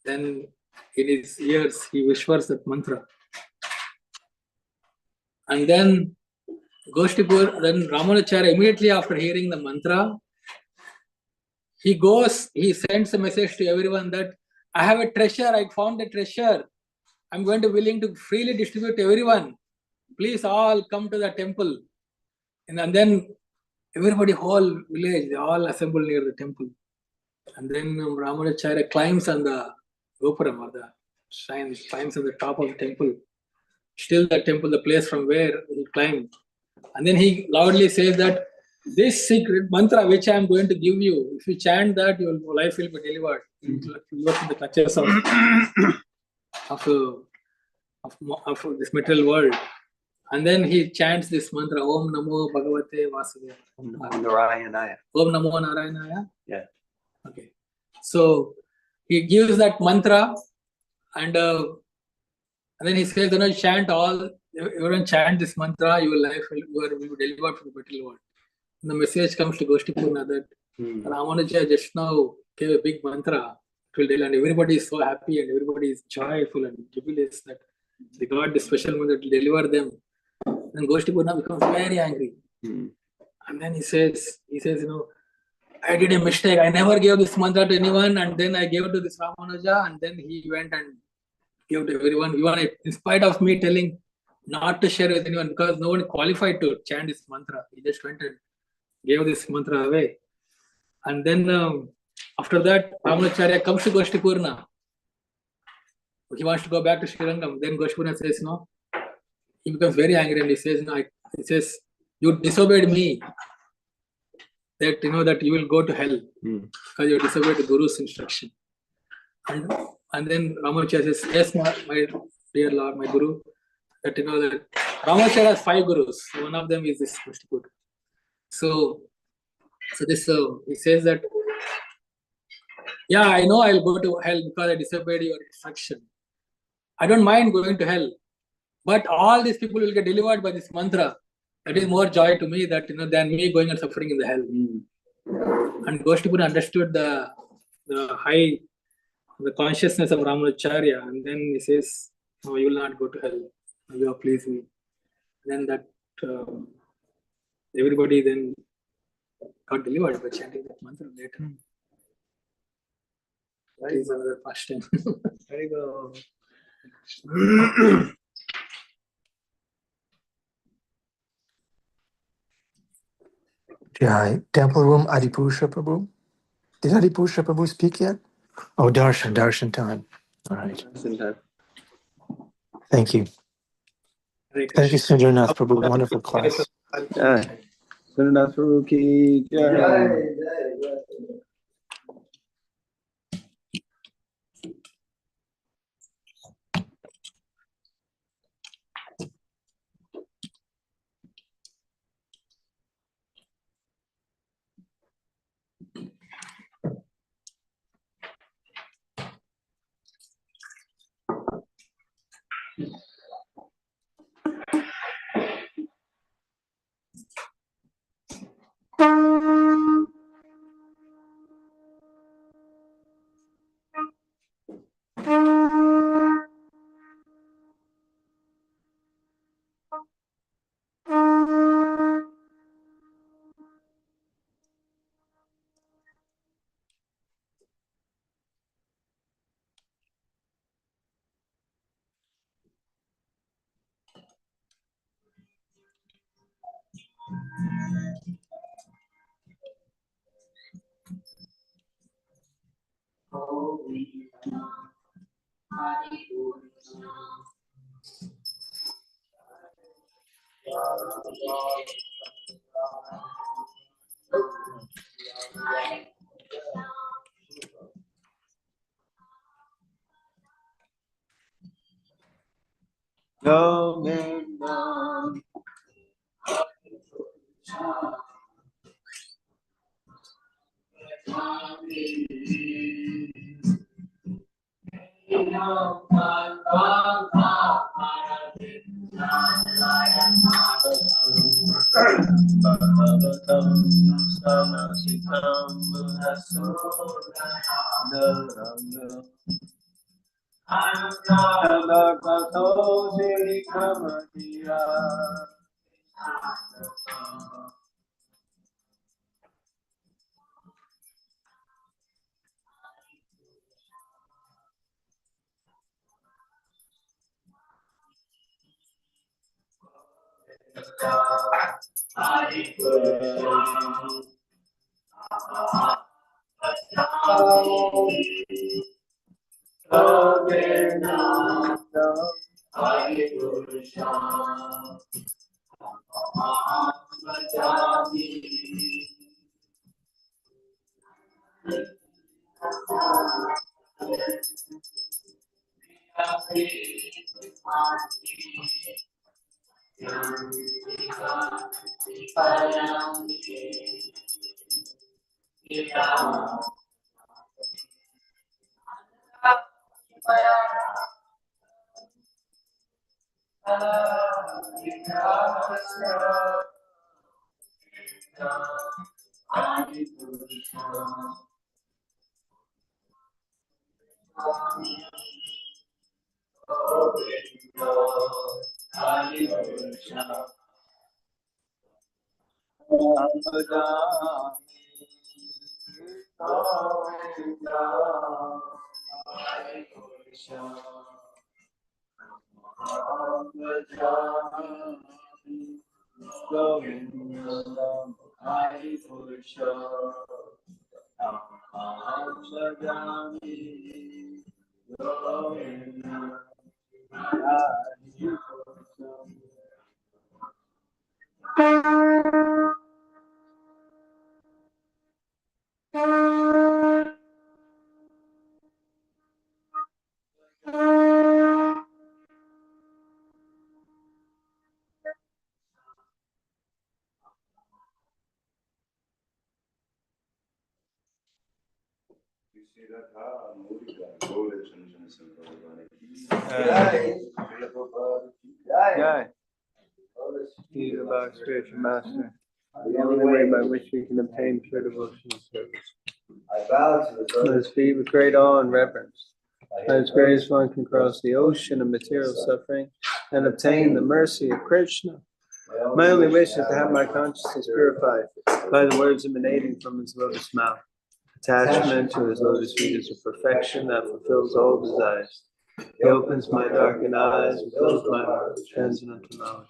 Speaker 1: Then in his ears he whispers that mantra. And then Goshtipur, then Ramanujacharya, immediately after hearing the mantra, he goes, he sends a message to everyone that I have a treasure, I found a treasure. I'm going to willing to freely distribute to everyone. Please all come to the temple. And then everybody, whole village, they all assemble near the temple. And then Ramanujacharya climbs on the gopuram or the shrine, climbs on the top of the temple. Still the temple, the place from where he climbed. And then he loudly says that this secret mantra which I am going to give you, if you chant that, your life will be delivered. You will go to the clutches of this material world. And then he chants this mantra, Om Namo Bhagavate Vasudevaya.
Speaker 2: Om Namo Narayanaya.
Speaker 1: Om Namo Narayanaya.
Speaker 2: Yeah.
Speaker 1: Okay. So he gives that mantra, and then he says, chant all, everyone chant this mantra, your life will be delivered from the material world. And the message comes to Goshtipurna that Ramanuja just now gave a big mantra, it will deliver, and everybody is so happy and everybody is joyful and jubilous that they got this special mantra to deliver them. And Goshtipurna becomes very angry. And then he says, I did a mistake. I never gave this mantra to anyone, and then I gave it to this Ramanuja, and then he went and gave to everyone. Even in spite of me telling not to share with anyone, because no one qualified to chant this mantra. He just went and gave this mantra away. And then after that, Ramanujacharya comes to Goshtipurna. He wants to go back to Srirangam. Then Goshtipurna says, no. He becomes very angry and he says, you disobeyed me. That that you will go to hell because you disobeyed the Guru's instruction. And then Ramanujacharya says, yes, my dear Lord, my Guru, that that Ramanujacharya has 5 Gurus. One of them is this Goshtipurna. So this he says that, yeah, I know I'll go to hell because I disobeyed your instruction. I don't mind going to hell, but all these people will get delivered by this mantra. That is more joy to me that than me going and suffering in the hell. And Goshtipurna understood the consciousness of Ramanujacharya, and then he says, no, you will not go to hell. You have pleased me. Then that everybody then got delivered by chanting that mantra later. That is another pastime. Very good.
Speaker 3: Jai. Temple room, Adipusha Prabhu. Did Adipusha Prabhu speak yet? Oh, darshan time. All right. Thank you. Thank you, Sundarnath Prabhu. Wonderful class.
Speaker 2: Sundarnath Prabhu ki jai. Jai. He's about spiritual master. The only way by which we can obtain pure devotional service. Let us be with great awe and reverence. By His grace, one can cross the ocean of material suffering and obtain the mercy of Krishna. My only wish is to have my consciousness purified by the words emanating from His lotus mouth. Attachment to His lotus feet is a perfection that fulfills all desires. He opens my darkened eyes and fills my heart with transcendental knowledge.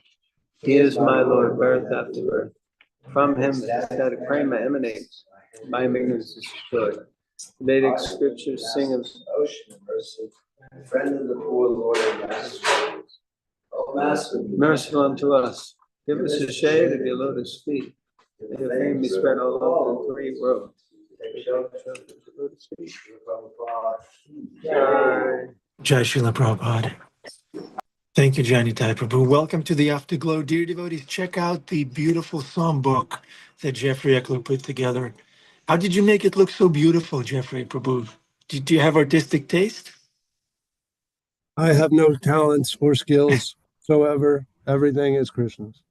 Speaker 2: He is my Lord, birth after birth. From Him, ecstatic prema emanates. My ignorance is destroyed. The Vedic scriptures sing of ocean of mercy, friend of the poor, Lord and Master. O Master, be merciful unto us. Give us the shade of your lotus feet. May your fame be spread all over the three worlds.
Speaker 3: Jai Srila Prabhupada. Thank you, Janitai Prabhu. Welcome to the Afterglow. Dear devotees, check out the beautiful song book that Jeffrey Eckler put together. How did you make it look so beautiful, Jeffrey Prabhu? Do you have artistic taste?
Speaker 4: I have no talents or skills whatsoever. Everything is Krishna's.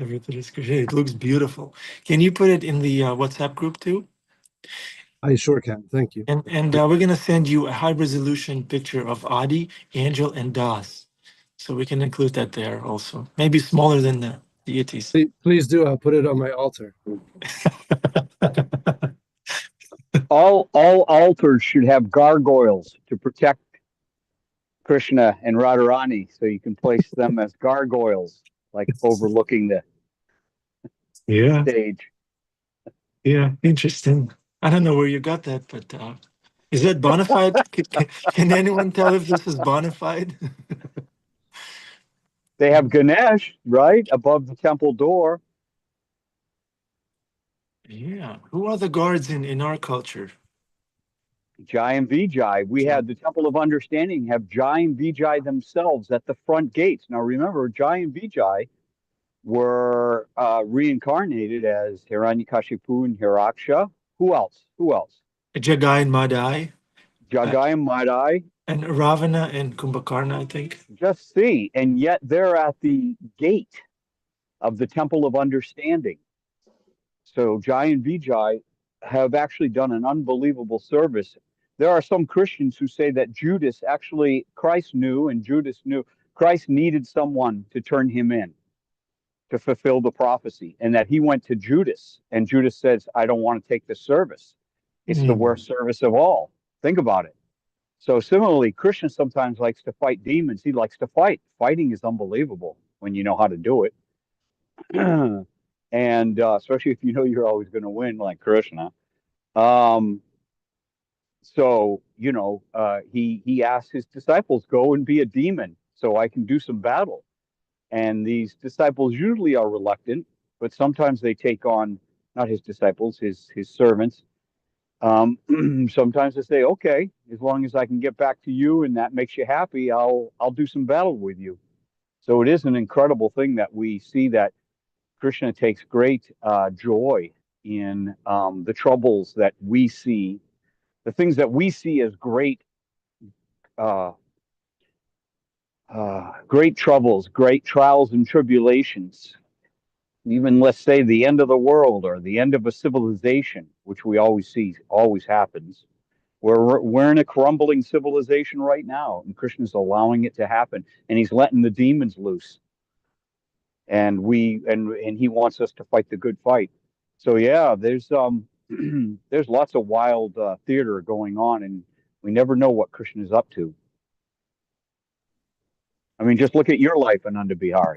Speaker 3: Everything is Krishna. It looks beautiful. Can you put it in the WhatsApp group too?
Speaker 4: I sure can. Thank you.
Speaker 3: And we're going to send you a high resolution picture of Adi, Angel, and Das. So we can include that there also. Maybe smaller than the deities.
Speaker 4: Please do. I'll put it on my altar.
Speaker 5: All altars should have gargoyles to protect Krishna and Radharani, so you can place them as gargoyles, like overlooking the
Speaker 3: Yeah,
Speaker 5: stage.
Speaker 3: yeah, interesting. I don't know where you got that, but is that bona fide? Can anyone tell if this is bona fide?
Speaker 5: They have Ganesh, right, above the temple door.
Speaker 3: Yeah. Who are the guards in our culture?
Speaker 5: Jai and Vijay. We had the Temple of Understanding have Jai and Vijay themselves at the front gates. Now remember, Jai and Vijay were reincarnated as Hiranyakashipu and Hiraksha. Who else?
Speaker 3: Jagai and Madai.
Speaker 5: Jagai and Madai.
Speaker 3: And Ravana and Kumbhakarna, I think.
Speaker 5: Just see, and yet they're at the gate of the Temple of Understanding. So Jai and Vijay have actually done an unbelievable service. There are some Christians who say that Judas actually, Christ knew and Judas knew, Christ needed someone to turn him in to fulfill the prophecy, and that he went to Judas, and Judas says, I don't want to take this service. It's the worst service of all. Think about it. So similarly, Krishna sometimes likes to fight demons. He likes to fight. Fighting is unbelievable when you know how to do it. And especially if you know you're always going to win, like Krishna. So, he asked his disciples, go and be a demon so I can do some battle. And these disciples usually are reluctant, but sometimes they take on, not his disciples, his servants, Sometimes I say, okay, as long as I can get back to you and that makes you happy, I'll do some battle with you. So it is an incredible thing that we see that Krishna takes great joy in the troubles that we see, the things that we see as uh, great troubles, great trials and tribulations. Even let's say the end of the world or the end of a civilization, which we always see always happens. We're in a crumbling civilization right now, and Krishna's allowing it to happen, and he's letting the demons loose. And he wants us to fight the good fight. So yeah, there's there's lots of wild theater going on, and we never know what Krishna is up to. I mean, just look at your life, Ananda Bihari.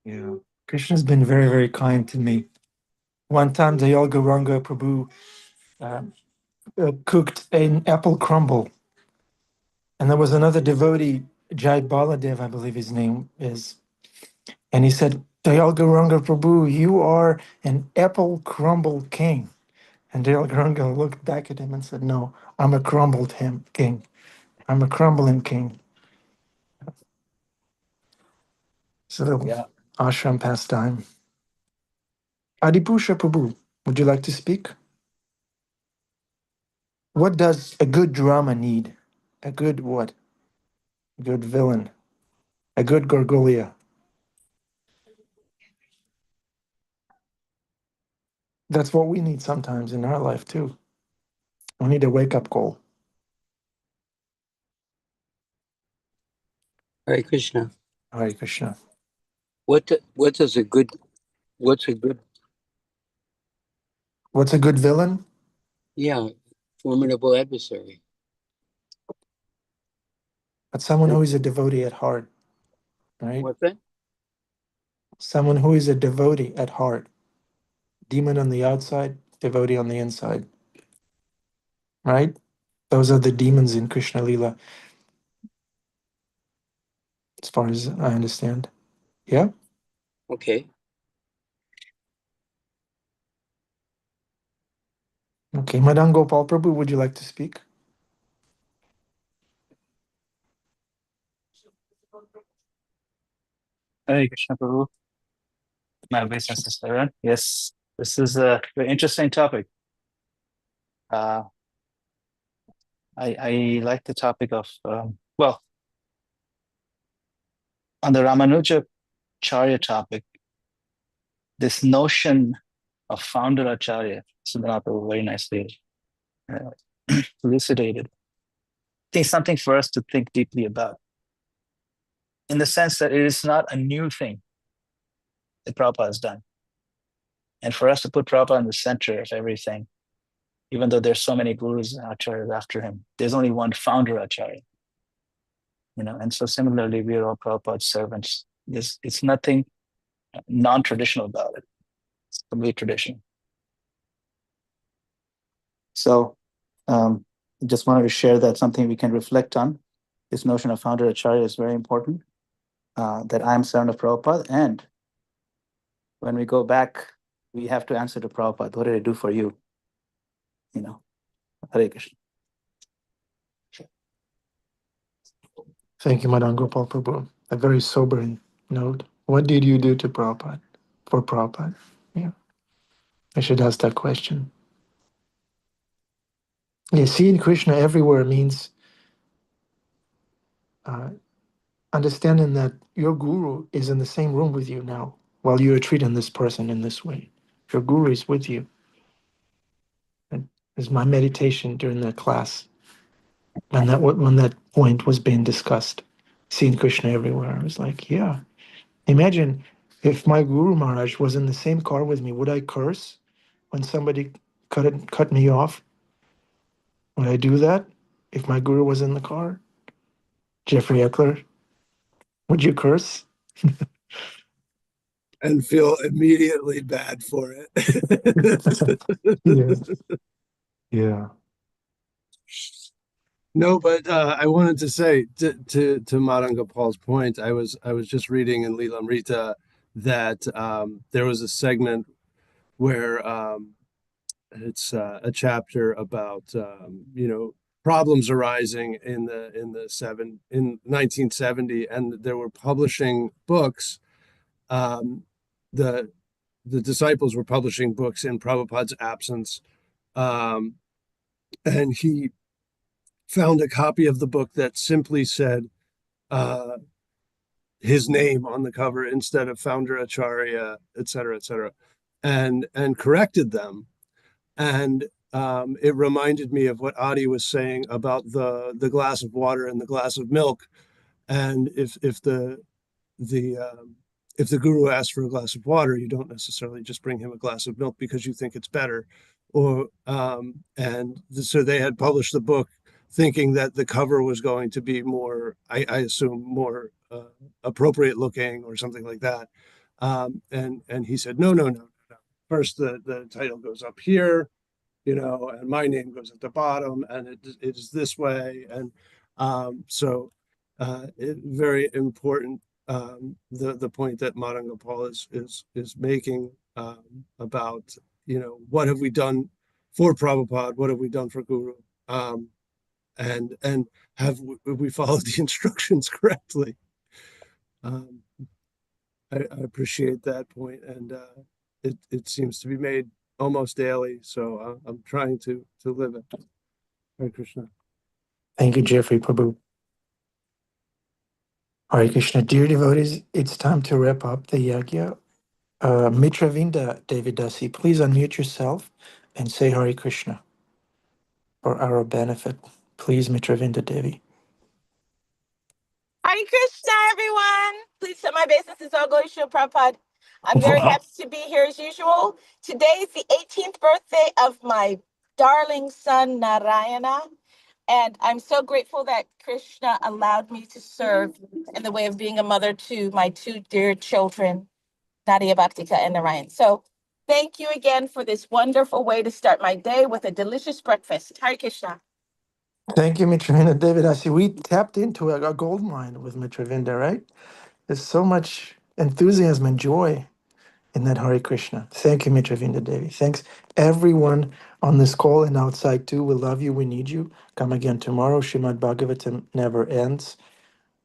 Speaker 3: Yeah. Krishna's been very, very kind to me. One time, Dayal Gauranga Prabhu cooked an apple crumble, and there was another devotee, Jai Baladev, I believe his name is, and he said, Dayal Gauranga Prabhu, you are an apple crumble king. And Dayal Gauranga looked back at him and said, no, I'm a crumbled king. I'm a crumbling king. So
Speaker 5: Yeah.
Speaker 3: ashram pastime. Adipusha Prabhu, would you like to speak? What does a good drama need? A good what? A good villain. A good Gorgolia. That's what we need sometimes in our life too. We need a wake-up call.
Speaker 6: Hare Krishna.
Speaker 3: Hare Krishna.
Speaker 6: What's a good
Speaker 3: What's a good villain?
Speaker 6: yeah, formidable adversary?
Speaker 3: But someone who is a devotee at heart, right?
Speaker 6: What's that?
Speaker 3: Someone who is a devotee at heart. Demon on the outside, devotee on the inside. Right? Those are the demons in Krishna Lila, as far as I understand. Yeah?
Speaker 6: Okay.
Speaker 3: Okay. Madan Gopal Prabhu, would you like to speak?
Speaker 7: Hare Krishna Prabhu, my business is Saran. Yes, this is a very interesting topic. Uh, I like the topic of, well, on the Ramanujacharya topic, this notion of founder Acharya, Sundarnath Prabhu very nicely elucidated. I think something for us to think deeply about, in the sense that it is not a new thing that Prabhupada has done. And for us to put Prabhupada in the center of everything, even though there's so many gurus and acharyas after him, there's only one founder acharya. And so similarly, we are all Prabhupada's servants. It's nothing non-traditional about it. It's complete tradition. So just wanted to share that something we can reflect on. This notion of founder acharya is very important, that I'm servant of Prabhupada. And when we go back, we have to answer to Prabhupada, what did I do for you? Hare Krishna.
Speaker 3: Thank you, Madan Gopal Prabhu. A very sobering note. What did you do to Prabhupada? For Prabhupada? Yeah. I should ask that question. Yeah, seeing Krishna everywhere means understanding that your guru is in the same room with you now while you are treating this person in this way. Your guru is with you. And is my meditation during that class. And that when that point was being discussed, seeing Krishna everywhere, I was like, yeah. Imagine if my Guru Maharaj was in the same car with me, would I curse when somebody cut me off? Would I do that if my Guru was in the car? Jeffrey Eckler, would you curse?
Speaker 4: And feel immediately bad for it.
Speaker 3: Yeah. Yeah.
Speaker 4: No, but I wanted to say to Madan Gopal's point, I was just reading in Lilamrita that there was a segment where it's a chapter about problems arising in 1970, and there were publishing books. The disciples were publishing books in Prabhupada's absence, and he found a copy of the book that simply said his name on the cover instead of Founder Acharya, et cetera, and corrected them. And it reminded me of what Adi was saying about the glass of water and the glass of milk. And if the guru asks for a glass of water, you don't necessarily just bring him a glass of milk because you think it's better. So they had published the book thinking that the cover was going to be more, I assume, more appropriate looking or something like that. And he said, no. First, the title goes up here, and my name goes at the bottom, and it is this way. And very important, the point that Madhangopal is making about, what have we done for Prabhupada? What have we done for Guru? And have we followed the instructions correctly? I appreciate that point, and it seems to be made almost daily. So I'm trying to live it. Hare Krishna.
Speaker 3: Thank you, Jeffrey Prabhu. Hare Krishna. Dear devotees, it's time to wrap up the yagya. Mitravinda Devidasi, please unmute yourself and say Hare Krishna for our benefit. Please, Mitravinda Devi.
Speaker 8: Hare Krishna, everyone. Please set my obeisance all glory to Prabhupada. I'm very happy to be here as usual. Today is the 18th birthday of my darling son, Narayana. And I'm so grateful that Krishna allowed me to serve in the way of being a mother to my two dear children, Nadia Bhaktika and Narayan. So thank you again for this wonderful way to start my day with a delicious breakfast. Hare Krishna.
Speaker 3: Thank you, Mitravinda Devidasi. We tapped into a gold mine with Mitravinda, right? There's so much enthusiasm and joy in that Hare Krishna. Thank you, Mitravinda Devi. Thanks, everyone on this call and outside too. We love you. We need you. Come again tomorrow. Srimad Bhagavatam never ends.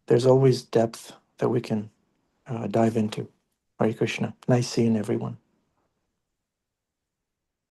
Speaker 3: There's always depth that we can dive into. Hare Krishna. Nice seeing everyone.